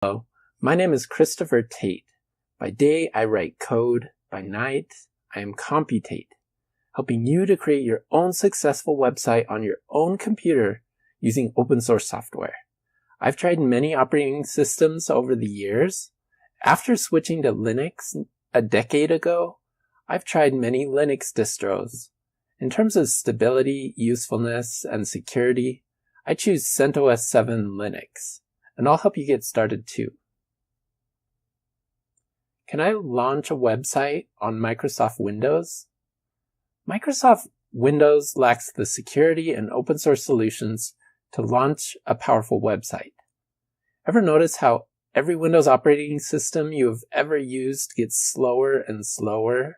Hello, my name is Christopher Tate. By day, I write code. By night, I am Computate, helping you to create your own successful website on your own computer using open source software. I've tried many operating systems over the years. After switching to Linux a decade ago, I've tried many Linux distros. In terms of stability, usefulness, and security, I choose CentOS 7 Linux. And I'll help you get started too. Can I launch a website on Microsoft Windows? Microsoft Windows lacks the security and open source solutions to launch a powerful website. Ever notice how every Windows operating system you have ever used gets slower and slower?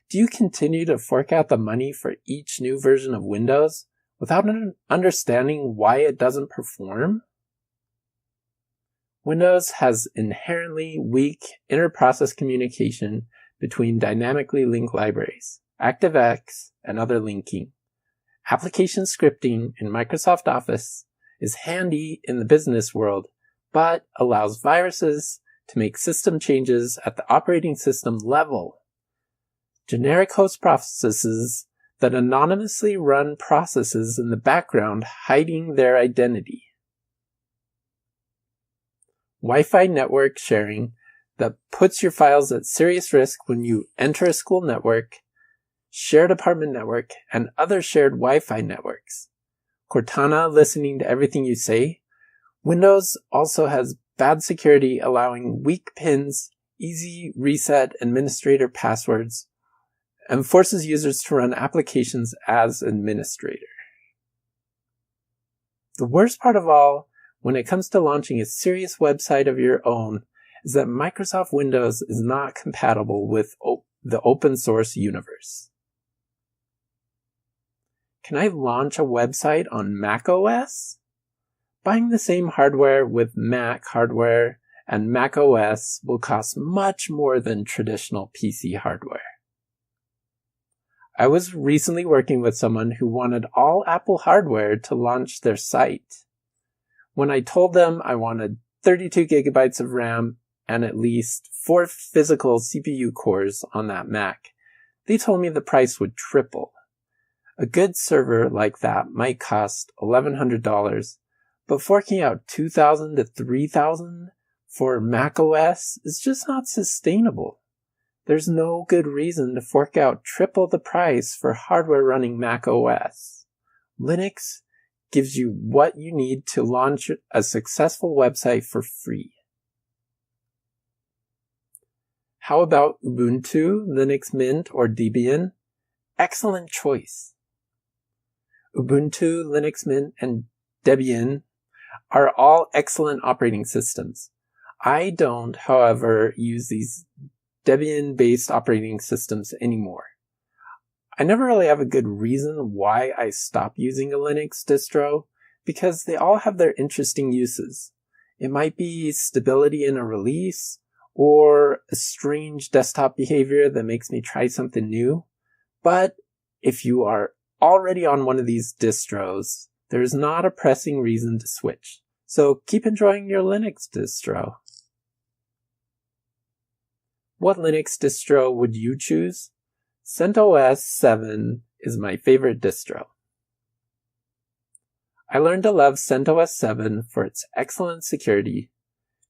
Do you continue to fork out the money for each new version of Windows without understanding why it doesn't perform? Windows has inherently weak inter-process communication between dynamically linked libraries, ActiveX, and other linking. Application scripting in Microsoft Office is handy in the business world, but allows viruses to make system changes at the operating system level. Generic host processes that anonymously run processes in the background hiding their identity. Wi-Fi network sharing that puts your files at serious risk when you enter a school network, shared apartment network, and other shared Wi-Fi networks. Cortana listening to everything you say. Windows also has bad security, allowing weak pins, easy reset administrator passwords, and forces users to run applications as administrator. The worst part of all, when it comes to launching a serious website of your own, is that Microsoft Windows is not compatible with the open source universe. Can I launch a website on Mac OS? Buying the same hardware with Mac hardware and Mac OS will cost much more than traditional PC hardware. I was recently working with someone who wanted all Apple hardware to launch their site. When I told them I wanted 32 gigabytes of RAM and at least 4 physical CPU cores on that Mac, they told me the price would triple. A good server like that might cost $1,100, but forking out $2,000 to $3,000 for Mac OS is just not sustainable. There's no good reason to fork out triple the price for hardware running Mac OS. Linux gives you what you need to launch a successful website for free. How about Ubuntu, Linux Mint, or Debian? Excellent choice. Ubuntu, Linux Mint, and Debian are all excellent operating systems. I don't, however, use these Debian-based operating systems anymore. I never really have a good reason why I stopped using a Linux distro, because they all have their interesting uses. It might be stability in a release, or a strange desktop behavior that makes me try something new. But if you are already on one of these distros, there is not a pressing reason to switch. So keep enjoying your Linux distro. What Linux distro would you choose? CentOS 7 is my favorite distro. I learned to love CentOS 7 for its excellent security.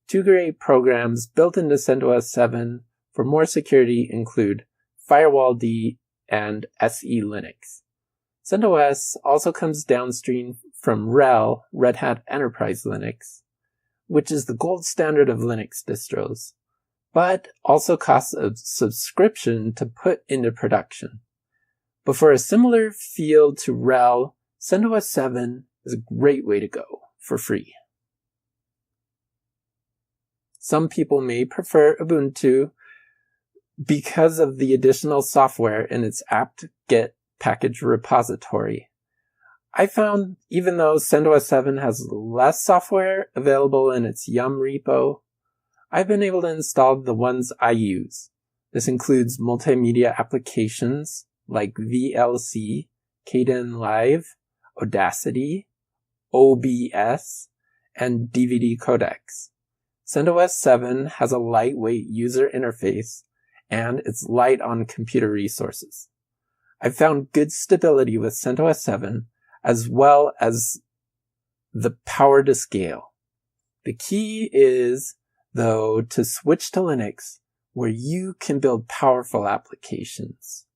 Two great programs built into CentOS 7 for more security include FirewallD and SE Linux. CentOS also comes downstream from RHEL, Red Hat Enterprise Linux, which is the gold standard of Linux distros, but also costs a subscription to put into production. But for a similar feel to RHEL, CentOS 7 is a great way to go for free. Some people may prefer Ubuntu because of the additional software in its apt-get package repository. I found even though CentOS 7 has less software available in its Yum repo, I've been able to install the ones I use. This includes multimedia applications like VLC, Kdenlive, Audacity, OBS, and DVD codecs. CentOS 7 has a lightweight user interface, and it's light on computer resources. I've found good stability with CentOS 7, as well as the power to scale. The key is, though, to switch to Linux, where you can build powerful applications.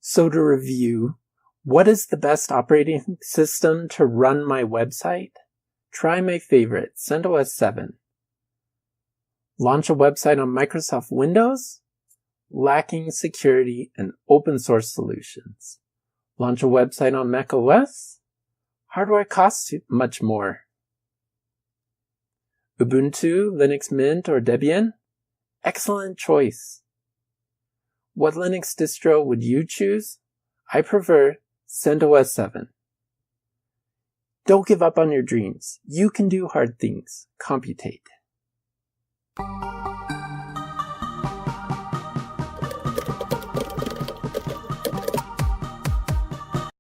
So to review, what is the best operating system to run my website? Try my favorite, CentOS 7. Launch a website on Microsoft Windows? Lacking security and open source solutions. Launch a website on Mac OS? Hardware costs much more. Ubuntu, Linux Mint, or Debian? Excellent choice. What Linux distro would you choose? I prefer CentOS 7. Don't give up on your dreams. You can do hard things. Computate.